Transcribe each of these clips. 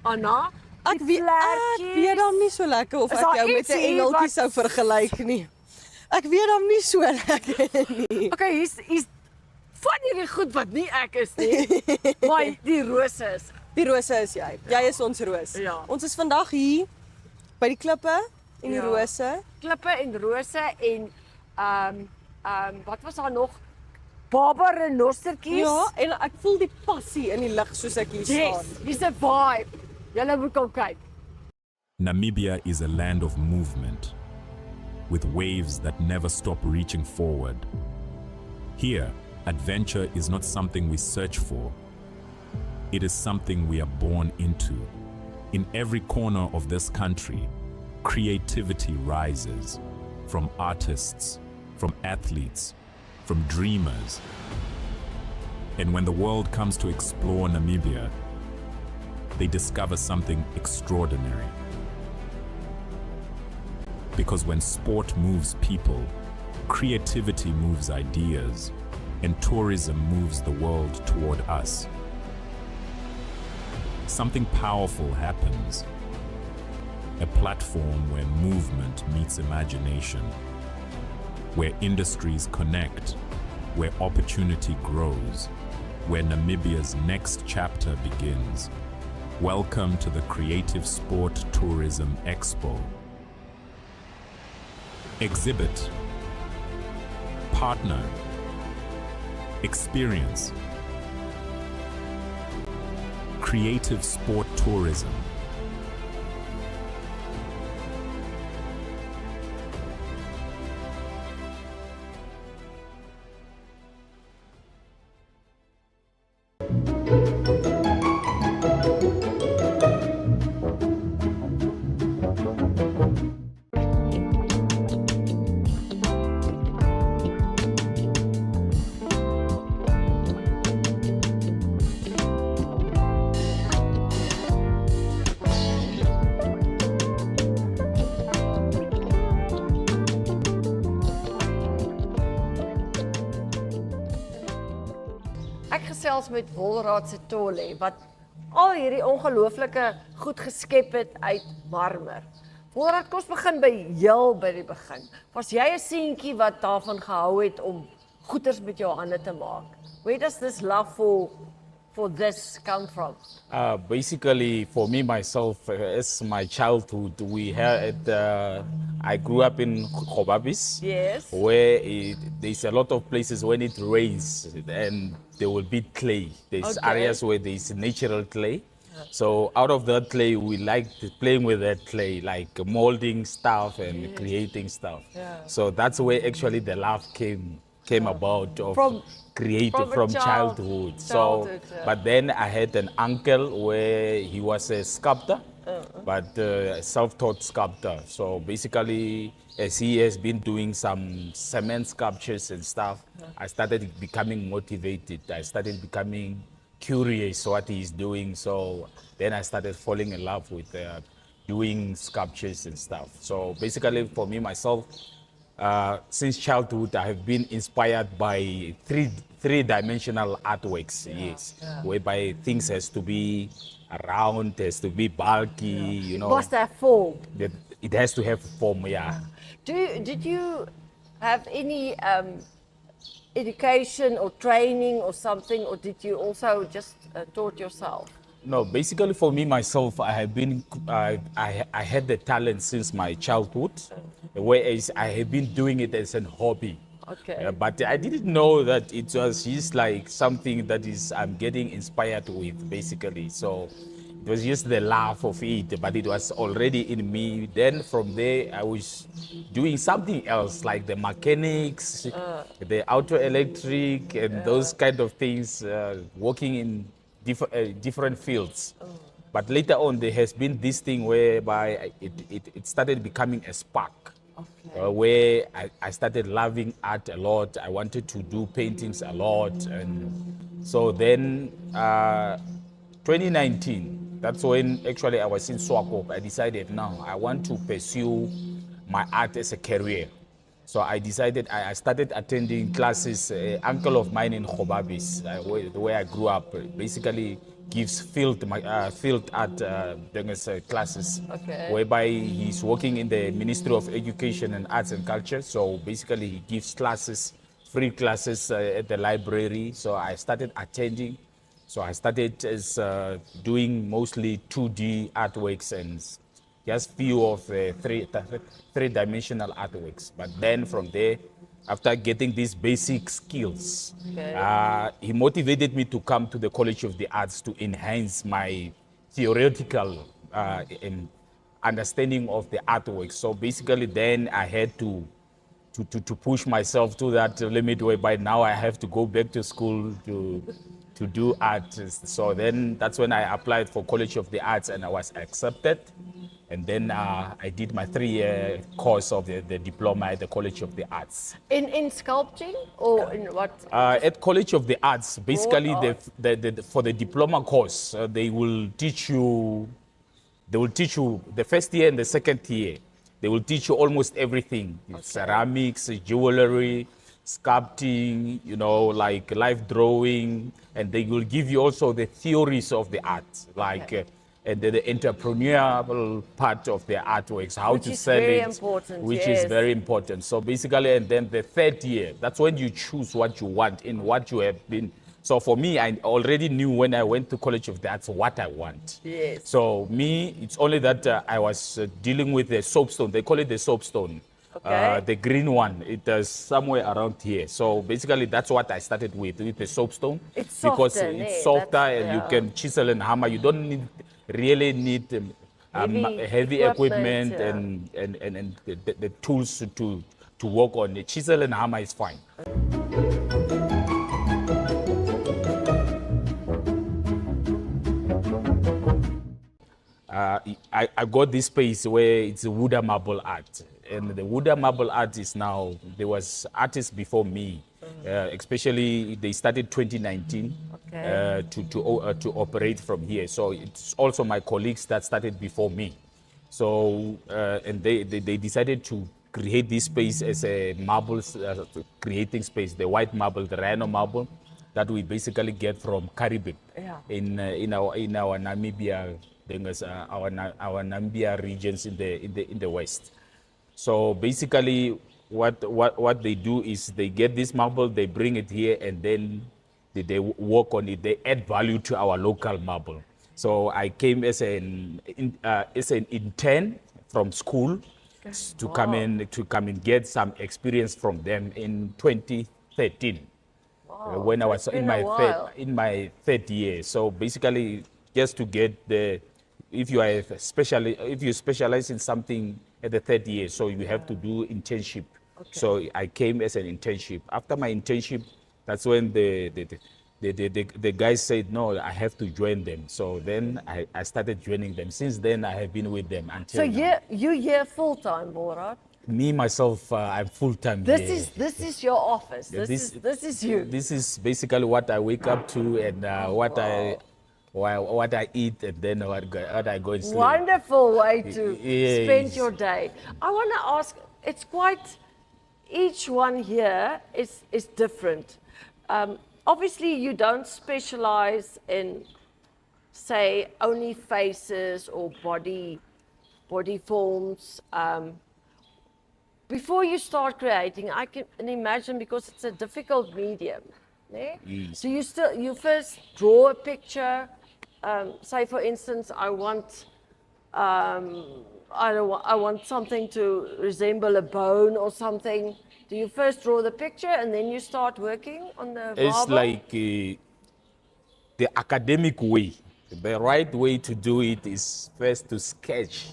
Anna? Ek weet dan nie so lekker of ek jou met 'n engeltjie sou vergelyk nie. Ek weet dan nie so lekker nie. Okay, hier's van hierdie goed wat nie ek is nie, maar die rose is. Die rose is jy. Jy is ons roos. Ja. Ons is vandag hier by die klippe en die rose. Klippe en rose en wat was daar nog? Baba renostertjies. Ja, en ek voel die passie in die lug soos ek hier staan. Dis 'n vibe. Julle moet kom kyk. Namibia is a land of movement, with waves that never stop reaching forward. Here, adventure is not something we search for. It is something we are born into. In every corner of this country, creativity rises, from artists, from athletes, from dreamers. And when the world comes to explore Namibia, they discover something extraordinary. Because when sport moves people, creativity moves ideas, and tourism moves the world toward us. Something powerful happens. A platform where movement meets imagination, where industries connect, where opportunity grows, where Namibia's next chapter begins. Welcome to the Creative Sport Tourism Expo. Exhibit, partner, experience. Creative Sport Tourism. Ek gesels met Wolradt Sithole wat al hierdie ongelooflike goed geskep het uit marmer. Wolradt, kom ons begin by die begin. Was jy 'n seentjie wat daarvan gehou het om goeders met jou hande te maak? Where does this love for this come from? Basically, for me myself, it's my childhood. I grew up in Kobabis, Yes. where there's a lot of places when it rains and there will be clay. There's Okay. areas where there's natural clay. So out of that clay, we liked playing with that clay, like molding stuff and creating stuff. Yeah. So that's where actually the love came about of From creative from childhood. But then I had an uncle where he was a sculptor, but a self-taught sculptor. So basically, as he has been doing some cement sculptures and stuff, I started becoming motivated. I started becoming curious what he's doing. So then I started falling in love with doing sculptures and stuff. So basically, for me myself, since childhood, I have been inspired by three-dimensional artworks, whereby things has to be round, has to be bulky, you know. Must have form. It has to have form, yeah. Did you have any education or training or something, or did you also just taught yourself? No, basically for me myself, I had the talent since my childhood, whereas I have been doing it as a hobby. Okay. But I didn't know that it was just like something that I'm getting inspired with, basically. So it was just the love of it, but it was already in me. Then from there, I was doing something else, like the mechanics, the auto electric, and those kind of things, working in different fields. But later on, there has been this thing whereby it started becoming a spark. Where I started loving art a lot. I wanted to do paintings a lot. And so then 2019, that's when actually I was in Swakop. I decided now I want to pursue my art as a career. So I decided, I started attending classes. Uncle of mine in Khobabis, where I grew up, basically gives field art classes, Okay. whereby he's working in the Ministry of Education and Arts and Culture. So basically he gives classes, free classes at the library. So I started attending. So I started as doing mostly 2D artworks and just few of three-dimensional artworks. But then from there, after getting these basic skills, he motivated me to come to the College of the Arts to enhance my theoretical understanding of the artwork. So basically then I had to push myself to that limit whereby now I have to go back to school to do art. So then that's when I applied for College of the Arts and I was accepted. And then I did my 3-year course of the diploma at the College of the Arts. In sculpting or in what? At College of the Arts, basically for the diploma course, they will teach you the first year and the second year. They will teach you almost everything. Ceramics, jewelry, sculpting, like life drawing, and they will give you also the theories of the art, like and the entrepreneurial part of the artworks, how to sell it, which is very important. So basically, and then the third year, that's when you choose what you want in what you have been. So for me, I already knew when I went to College of the Arts what I want. Yes. So me, it's only that I was dealing with the soapstone. They call it the soapstone. Okay. The green one, it is somewhere around here. So basically, that's what I started with the soapstone. It's softer, because it's softer and you can chisel and hammer. You don't really need heavy equipment and the tools to work on. The chisel and hammer is fine. I got this space where it's a wood and marble art. And the wood and marble art is now, there was artists before me, especially they started 2019 to operate from here. So it's also my colleagues that started before me. So, and they decided to create this space as a marble creating space, the white marble, the rhino marble that we basically get from Caribbean in our Namibia. Our Namibia regions in the west. So basically, what they do is they get this marble, they bring it here, and then they work on it. They add value to our local marble. So I came as an intern from school to come and get some experience from them in 2013. When I was in my third year. So basically, just to get if you specialize in something at the third year, so you have to do internship. So I came as an internship. After my internship, that's when the guys said, no, I have to join them. So then I started joining them. Since then, I have been with them until now. You here full time, Wolradt? Me myself, I'm full time. This is your office. This is you. This is basically what I wake up to and what I eat, and then what I go and sleep. Wonderful way to spend your day. I want to ask, it's quite, each one here is different. Obviously, you don't specialize in, say, only faces or body forms. Before you start creating, I can imagine, because it's a difficult medium. Yes. So you first draw a picture. Say, for instance, I want something to resemble a bone or something. Do you first draw the picture and then you start working on the marble? It's like the academic way. The right way to do it is first to sketch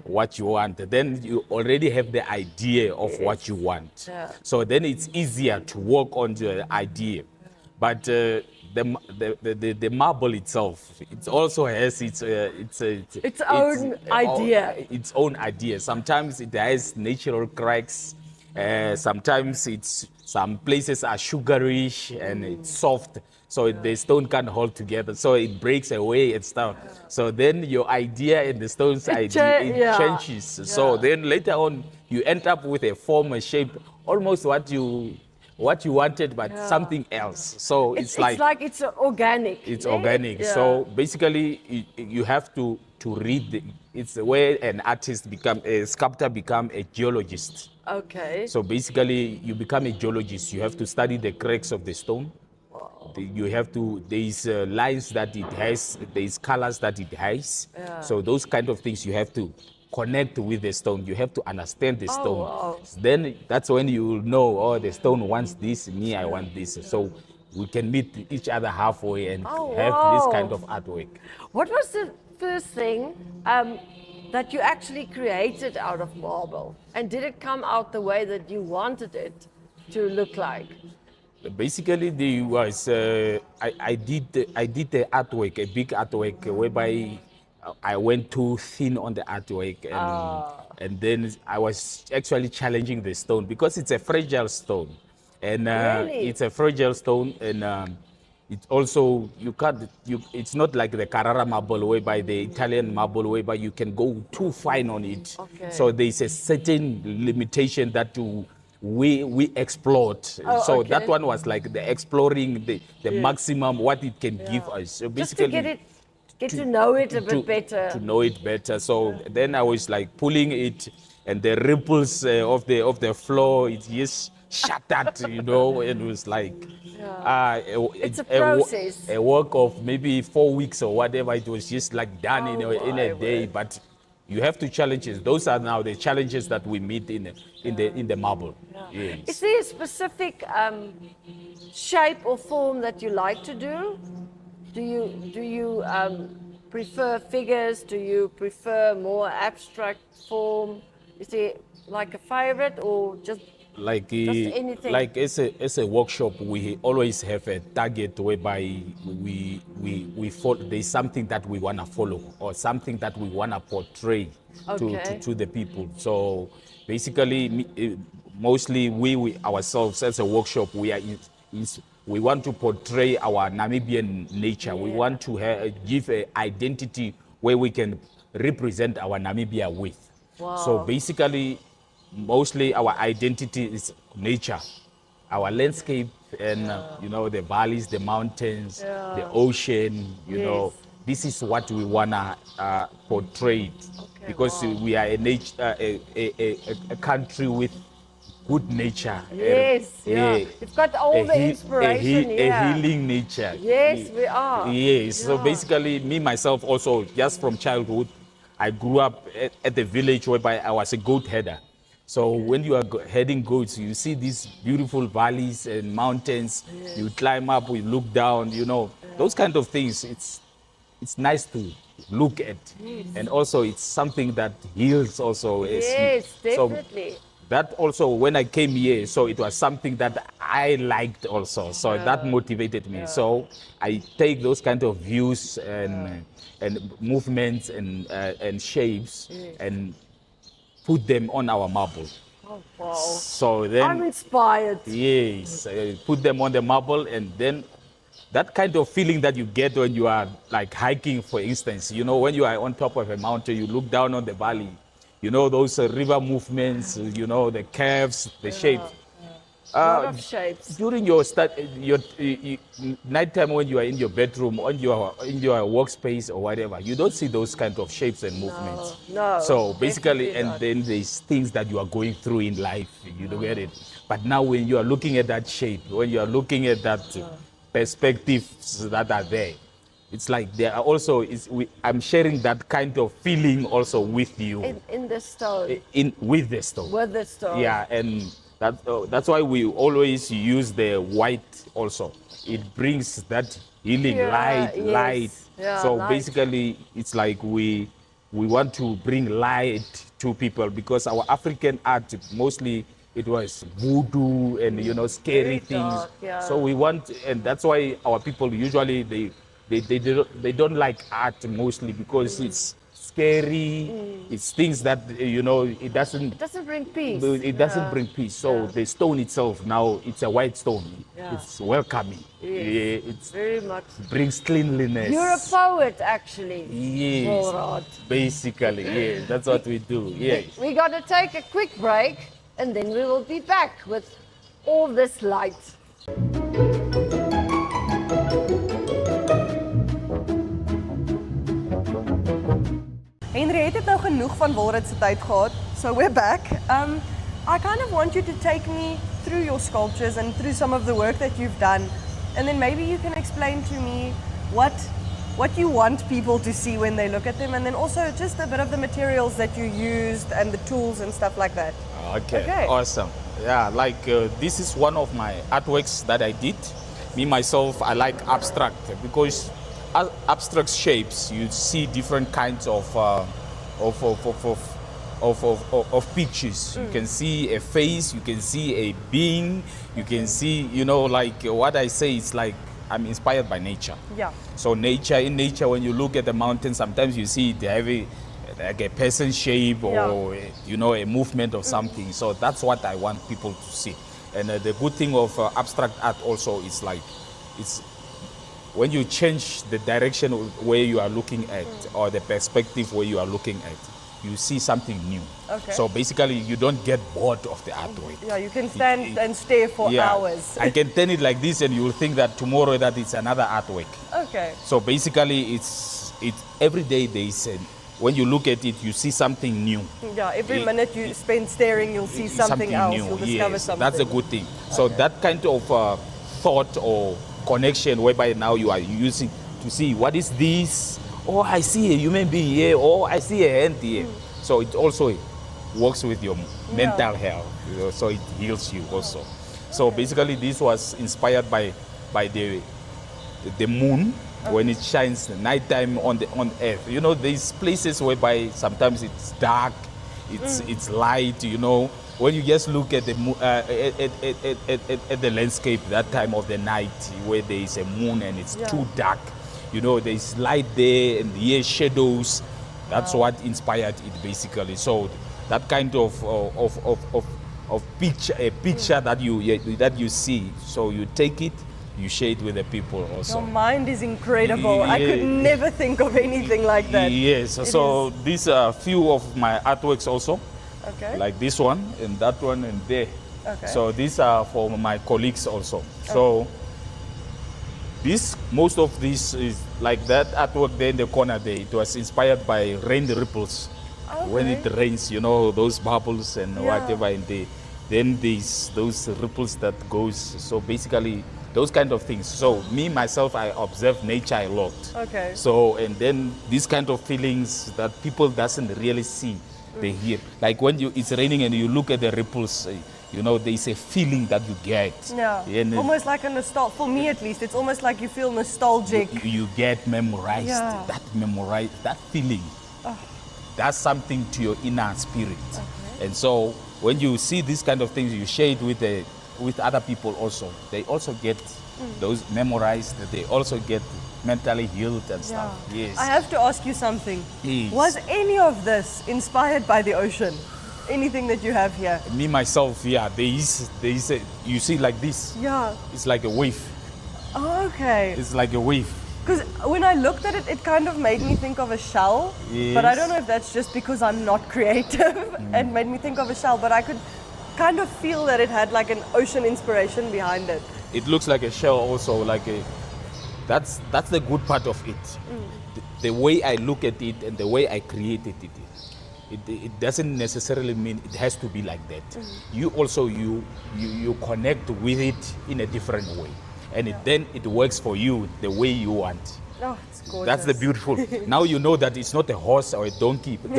what you want. Then you already have the idea of what you want. Yeah. So then it's easier to work on the idea. But the marble itself, it also has its own idea. Its own idea. Sometimes it has natural cracks, Sometimes some places are sugarish and it's soft, so the stone can't hold together, so it breaks away and stuff. So then your idea and the stone's idea changes. So then later on you end up with a form, a shape, almost what you wanted, but something else. So it's like it's organic. It's organic. So basically, you have to read. It's where an artist a sculptor become a geologist. Okay. So basically, you become a geologist. You have to study the cracks of the stone. You have to. There's lines that it has. There's colors that it has. So those kind of things you have to connect with the stone. You have to understand the stone. Wow. Then that's when you will know, oh, the stone wants this, me, I want this. So we can meet each other halfway and have this kind of artwork. What was the first thing that you actually created out of marble? And did it come out the way that you wanted it to look like? Basically, there was I did the artwork, a big artwork, whereby I went too thin on the artwork, and then I was actually challenging the stone because it's a fragile stone, and Really? it's a fragile stone, and it also it's not like the Carrara marble, whereby the Italian marble, whereby you can go too fine on it. Okay. So there's a certain limitation that we explored. So okay. that one was like the exploring the maximum what it can give us. So Just to basically, get to know it a bit better. To know it better. So then I was like pulling it, and the ripples of the floor, it just shattered, you know. It was like It's a process. A work of maybe 4 weeks or whatever. It was just like done in a day, but you have to challenge it. Those are now the challenges that we meet in the marble. Yes. Is there a specific shape or form that you like to do? Do you prefer figures? Do you prefer more abstract form? Is there like a favorite or just anything? Like as a workshop, we always have a target whereby we follow. There's something that we want to follow or something that we want to portray to the people. So basically, mostly we ourselves as a workshop, we want to portray our Namibian nature. We want to give an identity where we can represent our Namibia with. Wow. So basically, mostly our identity is nature, our landscape, and the valleys, the mountains, the ocean. You know, this is what we wanna portray, because we are a country with good nature. Yes, you've got all the inspiration here. A healing nature. Yes, we are. Yes. So basically, me myself also, just from childhood, I grew up at the village whereby I was a goat herder. So when you are herding goats, you see these beautiful valleys and mountains. Yes. You climb up, you look down. Those kind of things. It's nice to look at, and also it's something that heals also. Yes, definitely. So that also, when I came here, so it was something that I liked also. So that motivated me. So I take those kind of views and movements and shapes and put them on our marble. Oh, wow. So then I'm inspired. Yes, put them on the marble, and then that kind of feeling that you get when you are like hiking, for instance, when you are on top of a mountain, you look down on the valley, those river movements, the curves, the shapes. A lot of shapes. During your nighttime, when you are in your bedroom, in your workspace or whatever, you don't see those kind of shapes and movements. No. So basically, and then there's things that you are going through in life, you don't get it. But now when you are looking at that shape, when you are looking at that perspectives that are there, it's like there are also, I'm sharing that kind of feeling also with you. In the stone. With the stone. With the stone. Yeah, and that's why we always use the white also. It brings that healing light. Yeah, so light. Basically, it's like we want to bring light to people, because our African art, mostly it was voodoo and scary things. Dark, yeah. So we want, and that's why our people usually they don't like art mostly, because it's scary. It's things that, it doesn't It doesn't bring peace. bring peace. So the stone itself now, it's a white stone. Yeah. It's welcoming. Yes. It Very much. brings cleanliness. You're a poet, actually. Yes. Wolradt. Basically, yes. That's what we do. Yes. We're going to take a quick break and then we will be back with all this light. Henry, het dit nou genoeg van Wolradt se tyd gehad? So we're back. I kind of want you to take me through your sculptures and through some of the work that you've done. And then maybe you can explain to me what you want people to see when they look at them, and then also just a bit of the materials that you used and the tools and stuff like that. Okay. Awesome. Yeah, this is one of my artworks that I did. Me, myself, I like abstract because abstract shapes, you see different kinds of pictures. You can see a face, you can see a being, you can see, what I say is like I'm inspired by nature. Yeah. So in nature, when you look at the mountains, sometimes you see they have like a person shape or a movement of something. So that's what I want people to see. And the good thing of abstract art also is it's when you change the direction where you are looking at or the perspective where you are looking at, you see something new. Okay. So basically, you don't get bored of the artwork. Yeah, you can stand and stare for hours. I can turn it like this, and you will think that tomorrow that it's another artwork. Okay. So basically, it's every day there is when you look at it, you see something new. Yeah, every minute you spend staring, you'll see something else. New. You'll discover Yes, something. that's a good thing. So that kind of thought or connection whereby now you are using to see what is this. Oh, I see a human being here. Oh, I see a hand here. So it also works with your mental health. So it heals you also. So basically, this was inspired by the moon when it shines nighttime on Earth. There's places whereby sometimes it's dark, it's light. When you just look at the at the landscape that time of the night where there is a moon and it's too dark. There's light there and here shadows. That's what inspired it basically. So that kind of picture that you see. So you take it, you share it with the people also. Your mind is incredible. I could never think of anything like that. Yes. So these are a few of my artworks also. Okay. Like this one and that one and there. Okay. So these are for my colleagues also. So most of this is like that artwork there in the corner there. It was inspired by rain ripples. Okay. When it rains, those bubbles and whatever in there. Then there's those ripples that goes. So basically those kind of things. So me, myself, I observe nature a lot. Okay. So, and then these kind of feelings that people doesn't really see, they hear. Like when it's raining and you look at the ripples, there's a feeling that you get. Yeah. And almost like a for me at least, it's almost like you feel nostalgic. You get memorized. Yeah. That feeling. That's something to your inner spirit. Okay. And so when you see these kind of things, you share it with other people also. They also get those memorized. They also get mentally healed and stuff. Yes. I have to ask you something. Yes. Was any of this inspired by the ocean? Anything that you have here? Me, myself, there is you see like this. Yeah. It's like a wave. Oh, okay. It's like a wave. Because when I looked at it, it kind of made me think of a shell. Yes. But I don't know if that's just because I'm not creative and made me think of a shell. But I could kind of feel that it had like an ocean inspiration behind it. It looks like a shell also, that's the good part of it. The way I look at it and the way I created it doesn't necessarily mean it has to be like that. You also you connect with it in a different way, and then it works for you the way you want. Oh, it's gorgeous. That's the beautiful. Now you know that it's not a horse or a donkey, but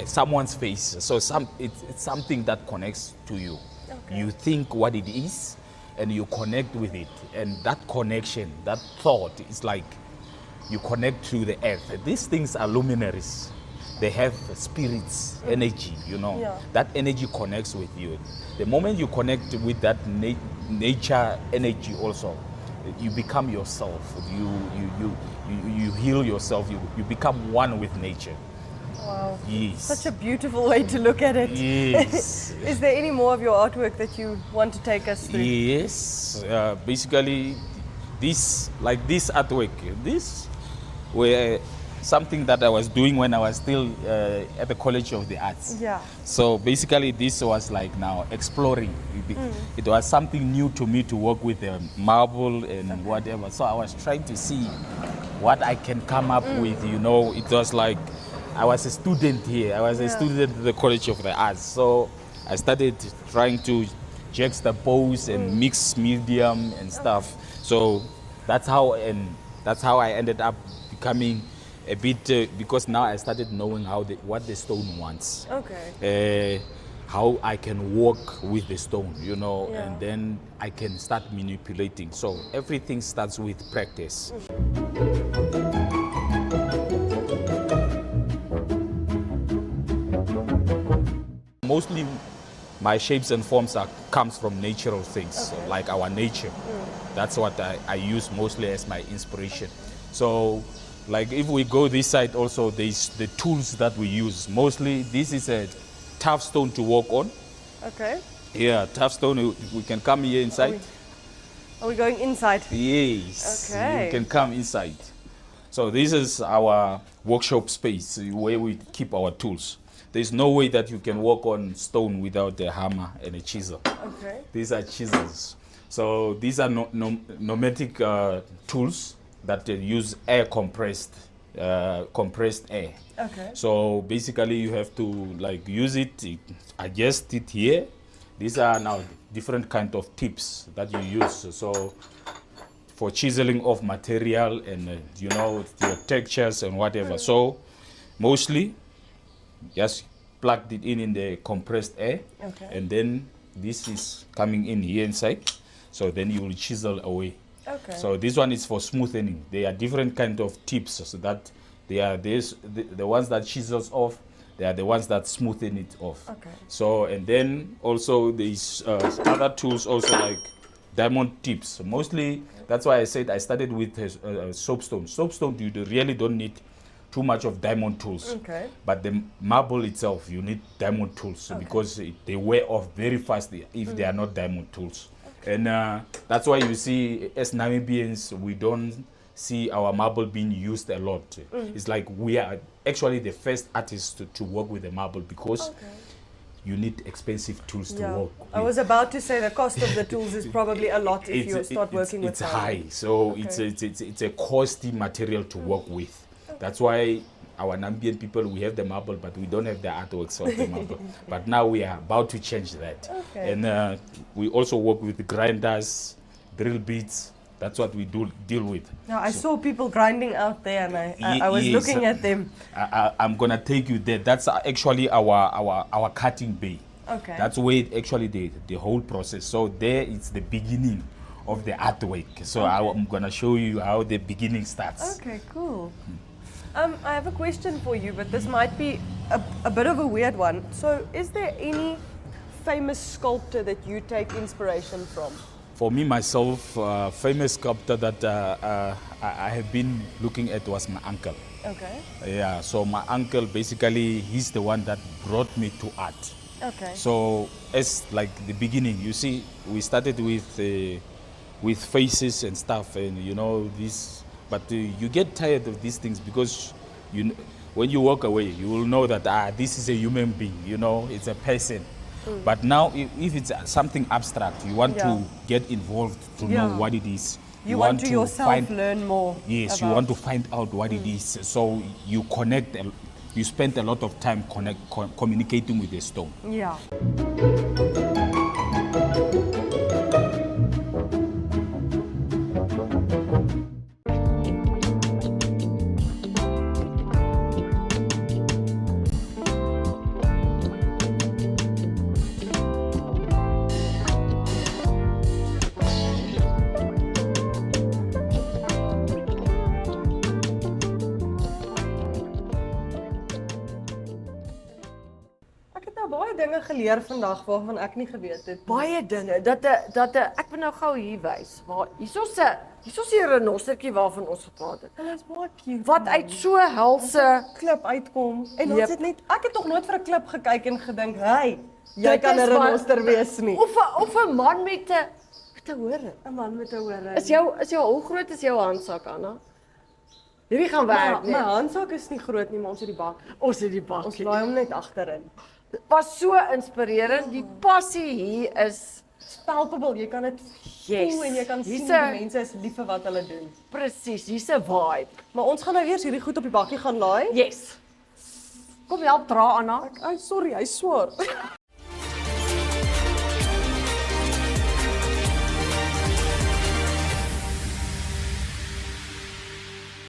someone's face. So it's something that connects to you. Okay. You think what it is, and you connect with it, and that connection, that thought, is like you connect to the earth. These things are luminaries. They have spirits, energy. That energy connects with you. The moment you connect with that nature energy also, you become yourself. You heal yourself. You become one with nature. Wow. Yes. Such a beautiful way to look at it. Yes. Is there any more of your artwork that you want to take us through? Yes. Basically, this artwork, this were something that I was doing when I was still at the College of the Arts. Yeah. So basically, this was like now exploring. It was something new to me to work with marble and whatever. So I was trying to see what I can come up with. You know, it was like I was a student here. I was a student at the College of the Arts. So I started trying to juxtapose and mix medium and stuff. So that's how I ended up becoming a bit because now I started knowing what the stone wants. Okay. How I can work with the stone, you know, Yeah. and then I can start manipulating. So everything starts with practice. Mostly my shapes and forms comes from natural things, like our nature. That's what I use mostly as my inspiration. So like if we go this side also, there's the tools that we use. Mostly this is a tough stone to work on. Okay. Yeah, tough stone, we can come here inside. Are we going inside? Yes, Okay. you can come inside. So this is our workshop space where we keep our tools. There's no way that you can work on stone without a hammer and a chisel. Okay. These are chisels. So these are pneumatic tools that use air compressed air. Okay. So basically you have to like use it, adjust it here. These are now different kind of tips that you use. So for chiseling of material and you know your textures and whatever. So mostly just plugged it in the compressed air, and then this is coming in here inside. So then you will chisel away. Okay. So this one is for smoothening. There are different kind of tips, so that they are the ones that chisels off. They are the ones that smoothen it off. Okay. So and then also these other tools also like diamond tips. Mostly that's why I said I started with soapstone. Soapstone you really don't need too much of diamond tools. Okay. But the marble itself you need diamond tools because they wear off very fast if they are not diamond tools. And that's why you see as Namibians we don't see our marble being used a lot. It's like we are actually the first artists to work with the marble because you need expensive tools to work with. I was about to say the cost of the tools is probably a lot if you start working with it's high, so it's a costly material to work with. That's why our Namibian people, we have the marble, but we don't have the artworks of the marble. But now we are about to change that. Okay. And we also work with grinders, drill bits. That's what we deal with. Now I saw people grinding out there, and I was looking at them. I'm gonna take you there. That's actually our cutting bay. Okay. That's where actually the whole process. So there it's the beginning of the artwork. So I'm gonna show you how the beginning starts. Okay, cool. I have a question for you, but this might be a bit of a weird one. So is there any famous sculptor that you take inspiration from? For me, myself, famous sculptor that I have been looking at was my uncle. Okay. Yeah, so my uncle, basically, he's the one that brought me to art. Okay. So as like the beginning, you see, we started with faces and stuff, and you know this. But you get tired of these things because when you walk away, you will know that this is a human being. You know, it's a person. But now, if it's something abstract, you want to get involved to know what it is. You want to yourself learn more. Yes, you want to find out what it is. So you connect. You spend a lot of time communicating with the stone. Yeah. dinge geleer vandag waarvan ek nie geweet het. Baie dinge dat ek wil nou gou hier wys. Waar hierso's 'n renostertjie waarvan ons gepraat het. Hulle is baie cute. Wat uit so helse klip uitkom. En Yep. ons het net ek het tog nooit vir 'n klip gekyk en gedink, "Hey, jy Dit kan is 'n wat- renoster wees nie." of 'n man met 'n horing. 'n man met 'n horing. Is jou hoe groot is jou handsak, Anna? Hierdie gaan werk, my nee. handsak is nie groot nie, maar ons het die bak. Ons het die Ons bakkie. laai hom net agterin. Was so inspirerend. Die passie hier is Palpable, jy kan dit Yes. voel en jy kan Hier's sien die 'n- mense is lief vir wat hulle doen. presies, hier's 'n vibe. Maar ons gaan nou eers hierdie goed op die bakkie gaan laai. Yes. Kom help dra, Anna. Sorry, hy's swaar.